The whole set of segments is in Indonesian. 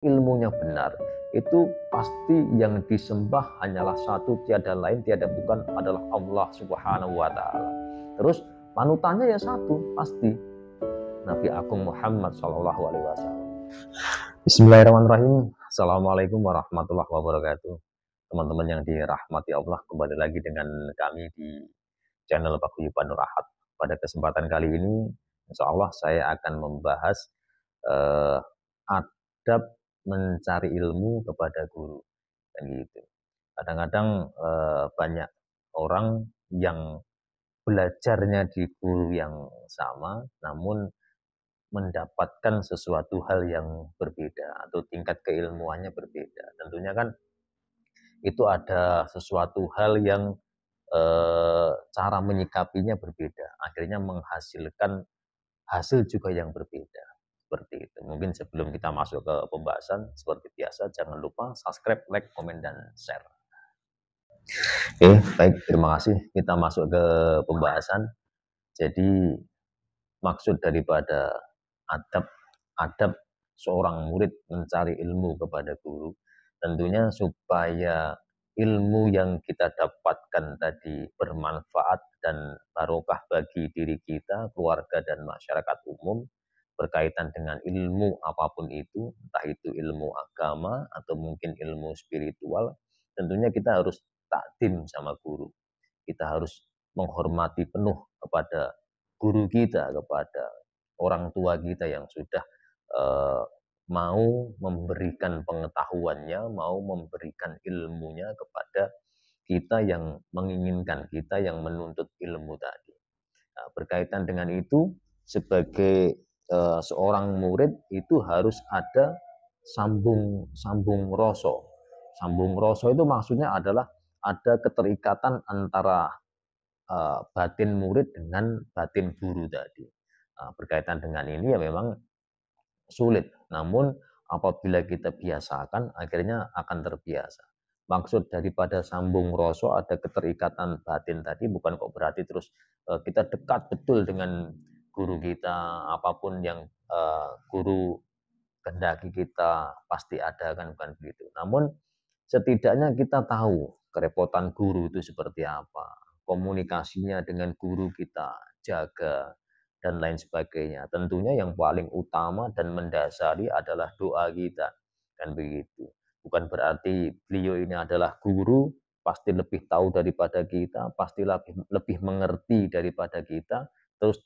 ilmunya benar, itu pasti yang disembah hanyalah satu, tiada lain, tiada bukan, adalah Allah Subhanahu wa Ta'ala. Terus panutannya ya satu, pasti Nabi Agung Muhammad Shallallahu Alaihi Wasallam. Bismillahirrahmanirrahim. Assalamualaikum warahmatullahi wabarakatuh. Teman-teman yang dirahmati Allah, kembali lagi dengan kami di channel Paguyuban Nur Ahad. Pada kesempatan kali ini, insya Allah saya akan membahas adab mencari ilmu kepada guru, dan gitu. Kadang-kadang banyak orang yang belajarnya di guru yang sama, namun mendapatkan sesuatu hal yang berbeda atau tingkat keilmuannya berbeda. Tentunya kan itu ada sesuatu hal yang cara menyikapinya berbeda, akhirnya menghasilkan hasil juga yang berbeda. Seperti itu. Mungkin sebelum kita masuk ke pembahasan, seperti biasa jangan lupa subscribe, like, komen, dan share. Oke, baik, terima kasih. Kita masuk ke pembahasan. Jadi maksud daripada adab seorang murid mencari ilmu kepada guru, tentunya supaya ilmu yang kita dapatkan tadi bermanfaat dan barokah bagi diri kita, keluarga, dan masyarakat umum, berkaitan dengan ilmu apapun itu, entah itu ilmu agama atau mungkin ilmu spiritual, tentunya kita harus takdim sama guru. Kita harus menghormati penuh kepada guru kita, kepada orang tua kita yang sudah mau memberikan pengetahuannya, mau memberikan ilmunya kepada kita yang menginginkan, kita yang menuntut ilmu tadi. Nah, berkaitan dengan itu, sebagai seorang murid itu harus ada sambung roso. Sambung roso itu maksudnya adalah ada keterikatan antara batin murid dengan batin guru tadi. Berkaitan dengan ini ya memang sulit, namun apabila kita biasakan, akhirnya akan terbiasa. Maksud daripada sambung roso ada keterikatan batin tadi bukan kok berarti terus kita dekat betul dengan guru kita, apapun yang guru kehendaki kita pasti ada, kan bukan begitu. Namun setidaknya kita tahu kerepotan guru itu seperti apa, komunikasinya dengan guru kita jaga, dan lain sebagainya. Tentunya yang paling utama dan mendasari adalah doa kita, kan begitu. Bukan berarti beliau ini adalah guru, pasti lebih tahu daripada kita, pasti lebih mengerti daripada kita, terus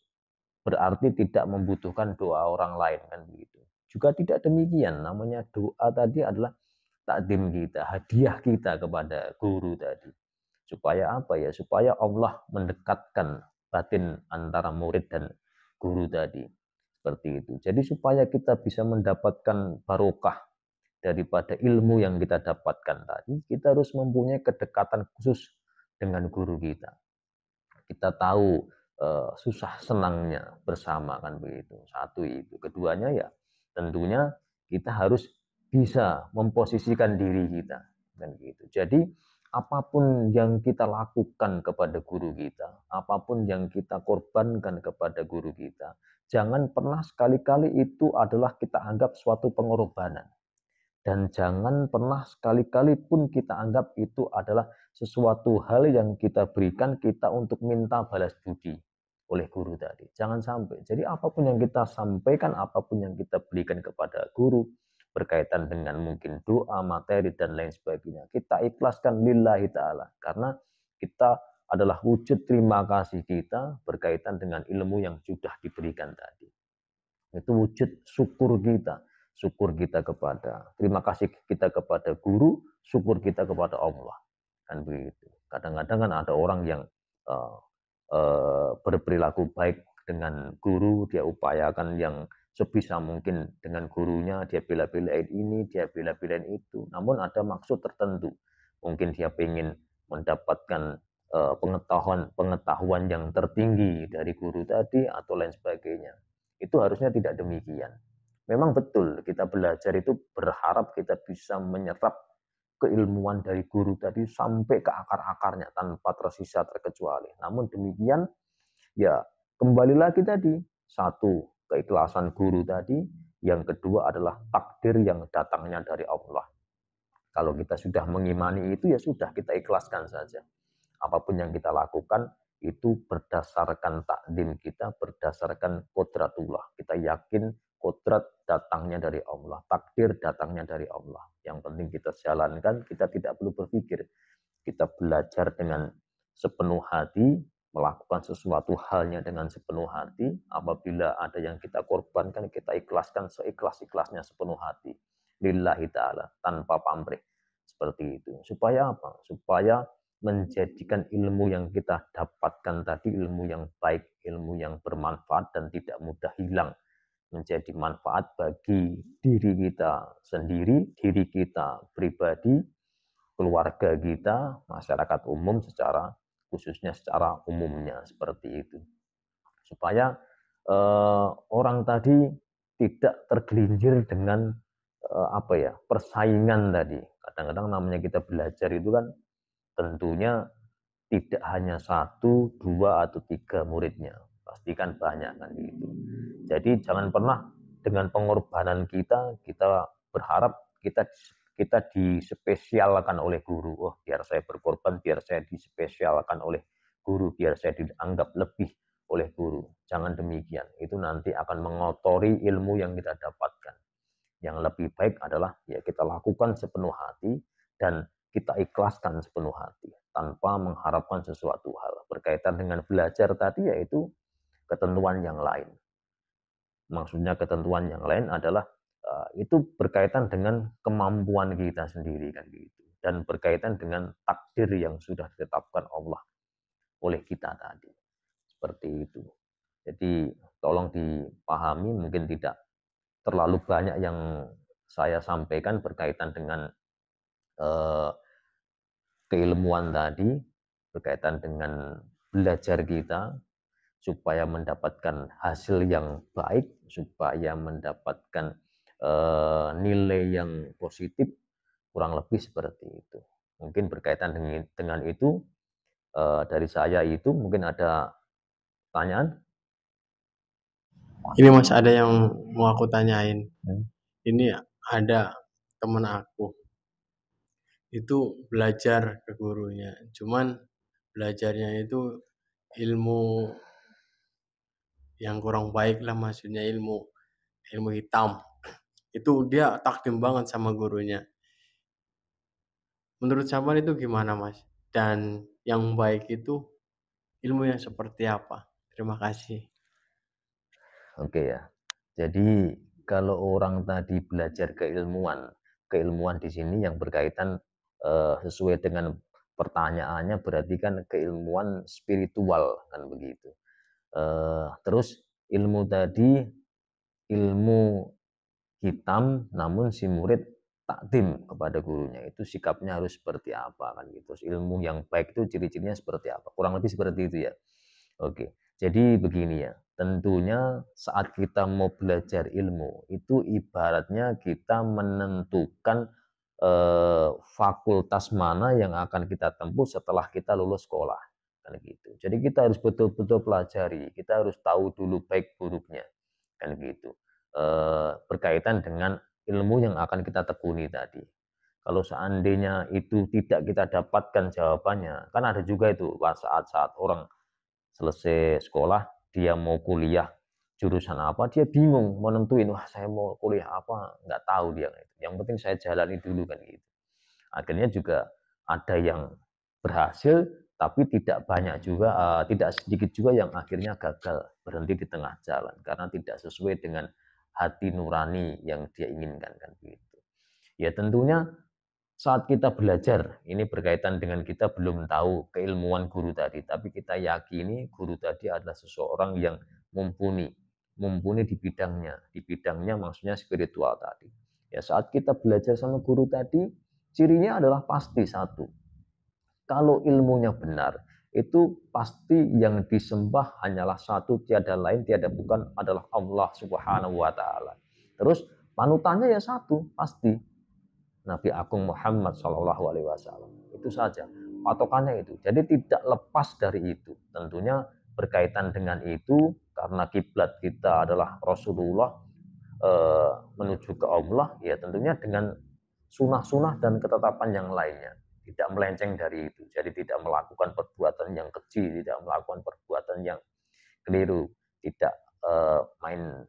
berarti tidak membutuhkan doa orang lain, kan begitu. Juga tidak demikian, namanya doa tadi adalah takdim kita, hadiah kita kepada guru tadi. Supaya apa ya? Supaya Allah mendekatkan batin antara murid dan guru tadi. Seperti itu. Jadi supaya kita bisa mendapatkan barokah daripada ilmu yang kita dapatkan tadi, kita harus mempunyai kedekatan khusus dengan guru kita. Kita tahu susah senangnya bersama, kan begitu. Satu itu. Keduanya ya tentunya kita harus bisa memposisikan diri kita, kan gitu. Jadi apapun yang kita lakukan kepada guru kita, apapun yang kita korbankan kepada guru kita, jangan pernah sekali-kali itu adalah kita anggap suatu pengorbanan. Dan jangan pernah sekali-kali pun kita anggap itu adalah sesuatu hal yang kita berikan kita untuk minta balas budi oleh guru tadi. Jangan sampai. Jadi apapun yang kita sampaikan, apapun yang kita berikan kepada guru, berkaitan dengan mungkin doa, materi, dan lain sebagainya, kita ikhlaskan lillahi ta'ala. Karena kita adalah wujud terima kasih kita berkaitan dengan ilmu yang sudah diberikan tadi. Itu wujud syukur kita. Syukur kita kepada, terima kasih kita kepada guru, syukur kita kepada Allah. Kan begitu. Kadang-kadang kan ada orang yang berperilaku baik dengan guru, dia upayakan yang sebisa mungkin dengan gurunya, dia bela-belain ini, dia bela-belain itu. Namun ada maksud tertentu. Mungkin dia ingin mendapatkan pengetahuan yang tertinggi dari guru tadi atau lain sebagainya. Itu harusnya tidak demikian. Memang betul kita belajar itu berharap kita bisa menyerap keilmuan dari guru tadi sampai ke akar-akarnya tanpa tersisa terkecuali. Namun demikian ya kembali lagi tadi, satu keikhlasan guru tadi, Yang kedua adalah takdir yang datangnya dari Allah. Kalau kita sudah mengimani itu, ya sudah, kita ikhlaskan saja. Apapun yang kita lakukan itu berdasarkan takdim kita, berdasarkan kodratullah. Kita yakin kodrat datangnya dari Allah, takdir datangnya dari Allah. Yang penting kita jalankan, kita tidak perlu berpikir. Kita belajar dengan sepenuh hati, melakukan sesuatu halnya dengan sepenuh hati. Apabila ada yang kita korbankan, kita ikhlaskan seikhlas-ikhlasnya sepenuh hati. Lillahi ta'ala, tanpa pamrih. Seperti itu. Supaya apa? Supaya menjadikan ilmu yang kita dapatkan tadi ilmu yang baik, ilmu yang bermanfaat dan tidak mudah hilang, menjadi manfaat bagi diri kita sendiri, diri kita pribadi, keluarga kita, masyarakat umum secara khususnya secara umumnya, seperti itu. Supaya orang tadi tidak tergelincir dengan persaingan tadi. Kadang-kadang namanya kita belajar itu kan tentunya tidak hanya satu, dua, atau tiga muridnya. Pastikan banyak kan gitu. Jadi jangan pernah dengan pengorbanan kita berharap kita dispesialkan oleh guru. Oh, biar saya berkorban, biar saya dispesialkan oleh guru, biar saya dianggap lebih oleh guru. Jangan demikian. Itu nanti akan mengotori ilmu yang kita dapatkan. Yang lebih baik adalah ya kita lakukan sepenuh hati dan kita ikhlaskan sepenuh hati tanpa mengharapkan sesuatu hal. Berkaitan dengan belajar tadi yaitu ketentuan yang lain. Maksudnya ketentuan yang lain adalah itu berkaitan dengan kemampuan kita sendiri kan gitu. Dan berkaitan dengan takdir yang sudah ditetapkan Allah oleh kita tadi. Seperti itu. Jadi tolong dipahami, mungkin tidak terlalu banyak yang saya sampaikan berkaitan dengan keilmuan tadi, berkaitan dengan belajar kita, supaya mendapatkan hasil yang baik, supaya mendapatkan nilai yang positif, kurang lebih seperti itu. Mungkin berkaitan dengan itu, dari saya itu mungkin ada pertanyaan? Ini Mas ada yang mau aku tanyain. Ini ada teman aku itu belajar ke gurunya. Cuman belajarnya itu ilmu yang kurang baik lah, maksudnya ilmu hitam. Itu dia takdim banget sama gurunya. Menurut Saban itu gimana Mas? Dan yang baik itu ilmu yang seperti apa? Terima kasih. Oke ya. Jadi kalau orang tadi belajar keilmuan di sini yang berkaitan sesuai dengan pertanyaannya berarti kan keilmuan spiritual kan begitu. Terus ilmu tadi ilmu hitam, namun si murid takdim kepada gurunya, itu sikapnya harus seperti apa kan gitu. Terus ilmu yang baik itu ciri-cirinya seperti apa? Kurang lebih seperti itu ya. Oke, jadi begini ya, tentunya saat kita mau belajar ilmu, itu ibaratnya kita menentukan fakultas mana yang akan kita tempuh setelah kita lulus sekolah. Kan gitu. Jadi kita harus betul-betul pelajari, kita harus tahu dulu baik buruknya. Kan gitu. Berkaitan dengan ilmu yang akan kita tekuni tadi. Kalau seandainya itu tidak kita dapatkan jawabannya, kan ada juga itu saat-saat orang selesai sekolah, dia mau kuliah jurusan apa, dia bingung mau nentuin, wah saya mau kuliah apa, nggak tahu dia. Yang penting saya jalani dulu kan gitu. Akhirnya juga ada yang berhasil, tapi tidak banyak juga, tidak sedikit juga yang akhirnya gagal, berhenti di tengah jalan karena tidak sesuai dengan hati nurani yang dia inginkan kan gitu. Ya tentunya saat kita belajar, ini berkaitan dengan kita belum tahu keilmuan guru tadi, tapi kita yakini guru tadi adalah seseorang yang mumpuni, mumpuni di bidangnya maksudnya spiritual tadi. Ya saat kita belajar sama guru tadi, cirinya adalah pasti satu, kalau ilmunya benar, itu pasti yang disembah hanyalah satu, tiada lain, tiada bukan adalah Allah Subhanahu wa taala. Terus panutannya ya satu, pasti Nabi Agung Muhammad Shallallahu alaihi wasallam. Itu saja patokannya itu. Jadi tidak lepas dari itu. Tentunya berkaitan dengan itu karena kiblat kita adalah Rasulullah, menuju ke Allah, ya tentunya dengan sunah-sunah dan ketetapan yang lainnya, tidak melenceng dari itu. Jadi tidak melakukan perbuatan yang keji, tidak melakukan perbuatan yang keliru, tidak main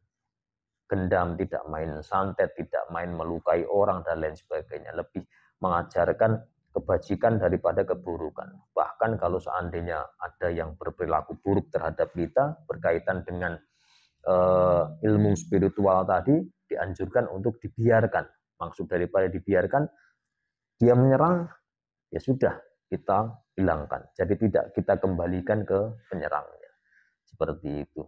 gendam, tidak main santet, tidak main melukai orang dan lain sebagainya. Lebih mengajarkan kebajikan daripada keburukan. Bahkan kalau seandainya ada yang berperilaku buruk terhadap kita berkaitan dengan ilmu spiritual tadi, dianjurkan untuk dibiarkan. Maksud daripada dibiarkan, dia menyerang, ya sudah, kita hilangkan. Jadi tidak kita kembalikan ke penyerangnya. Seperti itu.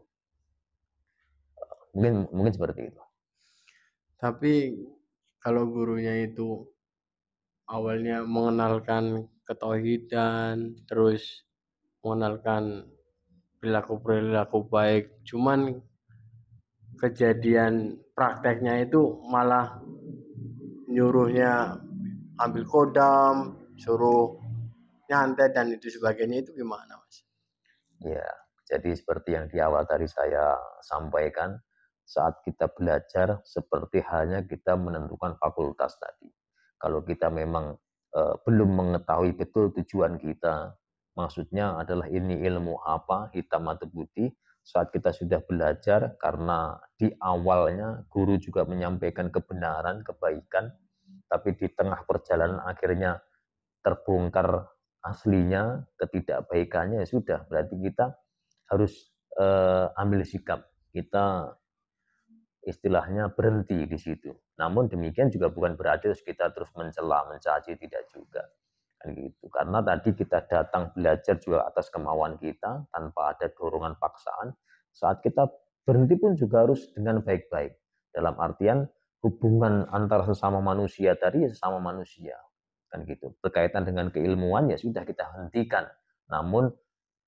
Mungkin seperti itu. Tapi kalau gurunya itu awalnya mengenalkan ketauhidan, terus mengenalkan perilaku-perilaku baik, cuman kejadian prakteknya itu malah nyuruhnya ambil kodam, suruh nyantet dan itu sebagainya, itu gimana Mas? Ya, jadi seperti yang di awal tadi saya sampaikan, saat kita belajar seperti halnya kita menentukan fakultas tadi. Kalau kita memang belum mengetahui betul tujuan kita, maksudnya adalah ini ilmu apa, hitam atau putih, saat kita sudah belajar, karena di awalnya guru juga menyampaikan kebenaran, kebaikan, tapi di tengah perjalanan akhirnya terbongkar aslinya, ketidakbaikannya, ya sudah, berarti kita harus ambil sikap, kita istilahnya berhenti di situ. Namun demikian juga bukan berarti kita terus mencela, mencaci, tidak juga. Kan gitu. Karena tadi kita datang belajar juga atas kemauan kita, tanpa ada dorongan paksaan. Saat kita berhenti pun juga harus dengan baik-baik. Dalam artian hubungan antara sesama manusia tadi, sesama manusia. Kan gitu. Berkaitan dengan keilmuan, ya sudah, kita hentikan. Namun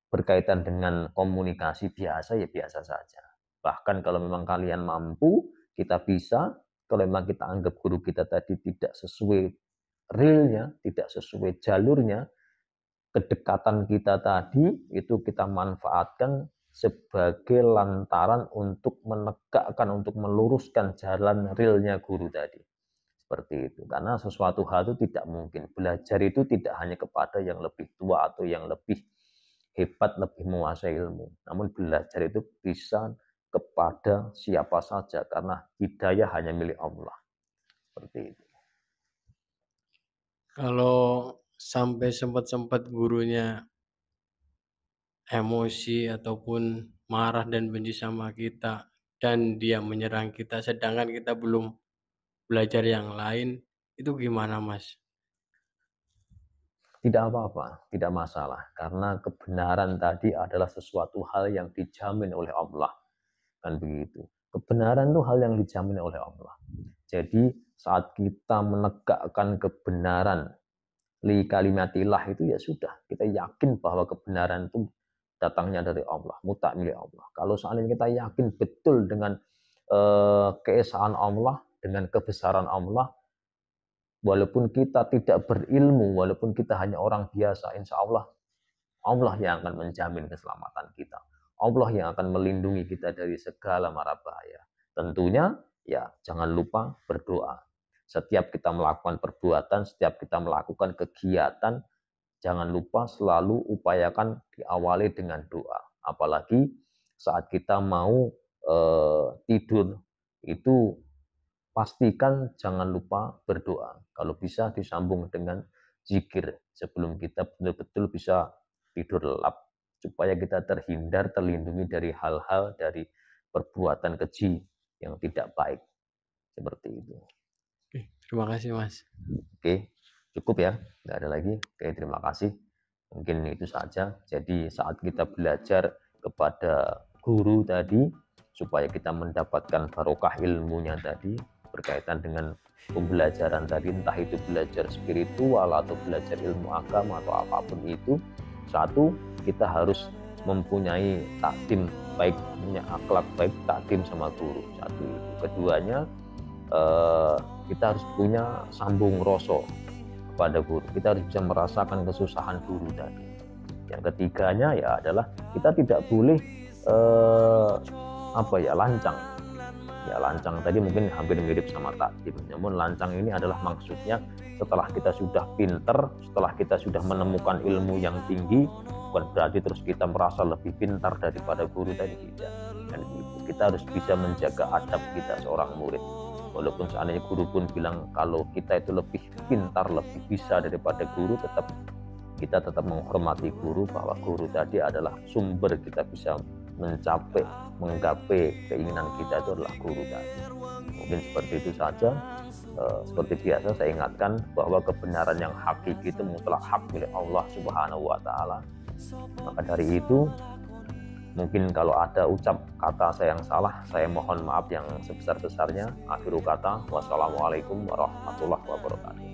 berkaitan dengan komunikasi biasa, ya biasa saja. Bahkan kalau memang kalian mampu, kita bisa. Kalau memang kita anggap guru kita tadi tidak sesuai realnya, tidak sesuai jalurnya, kedekatan kita tadi itu kita manfaatkan sebagai lantaran untuk menegakkan, untuk meluruskan jalan realnya guru tadi. Seperti itu. Karena sesuatu hal itu tidak mungkin. Belajar itu tidak hanya kepada yang lebih tua atau yang lebih hebat, lebih menguasai ilmu. Namun belajar itu bisa kepada siapa saja, karena hidayah hanya milik Allah. Seperti itu. Kalau sampai sempat-sempat gurunya emosi ataupun marah dan benci sama kita dan dia menyerang kita sedangkan kita belum belajar yang lain, itu gimana Mas? Tidak apa-apa, tidak masalah. Karena kebenaran tadi adalah sesuatu hal yang dijamin oleh Allah. Kan begitu. Kebenaran itu hal yang dijamin oleh Allah. Jadi saat kita menegakkan kebenaran li kalimatillah itu, ya sudah, kita yakin bahwa kebenaran itu datangnya dari Allah, mutlak milik Allah. Kalau seandainya kita yakin betul dengan keesaan Allah, dengan kebesaran Allah, walaupun kita tidak berilmu, walaupun kita hanya orang biasa, insya Allah Allah yang akan menjamin keselamatan kita. Allah yang akan melindungi kita dari segala mara bahaya. Tentunya ya jangan lupa berdoa. Setiap kita melakukan perbuatan, setiap kita melakukan kegiatan, jangan lupa selalu upayakan diawali dengan doa. Apalagi saat kita mau tidur, itu pastikan jangan lupa berdoa. Kalau bisa disambung dengan zikir sebelum kita betul-betul bisa tidur lelap, supaya kita terhindar, terlindungi dari hal-hal, dari perbuatan keji yang tidak baik. Seperti itu. Oke, terima kasih Mas. Oke, cukup ya, nggak ada lagi. Oke, terima kasih. Mungkin itu saja. Jadi saat kita belajar kepada guru tadi, supaya kita mendapatkan barokah ilmunya tadi, berkaitan dengan pembelajaran tadi, entah itu belajar spiritual atau belajar ilmu agama atau apapun itu, satu, kita harus mempunyai takdim baik, punya akhlak baik, takdim sama guru. Satu itu. Keduanya, kita harus punya sambung rasa kepada guru. Kita harus bisa merasakan kesusahan guru tadi. Yang ketiganya ya adalah kita tidak boleh lancang, Ya, lancang tadi mungkin hampir mirip sama takdim, namun lancang ini adalah maksudnya setelah kita sudah pinter, setelah kita sudah menemukan ilmu yang tinggi, bukan berarti terus kita merasa lebih pintar daripada guru tadi, tidak. Dan kita harus bisa menjaga adab kita seorang murid. Walaupun seandainya guru pun bilang kalau kita itu lebih pintar, lebih bisa daripada guru, kita tetap menghormati guru, bahwa guru tadi adalah sumber kita bisa menggapai keinginan kita, itu adalah guru tadi. Mungkin seperti itu saja. Seperti biasa saya ingatkan bahwa kebenaran yang hakiki itu mutlak hak milik Allah Subhanahu wa Ta'ala. Maka dari itu, mungkin kalau ada ucap kata saya yang salah, saya mohon maaf yang sebesar-besarnya. Akhiru kata, wassalamualaikum warahmatullahi wabarakatuh.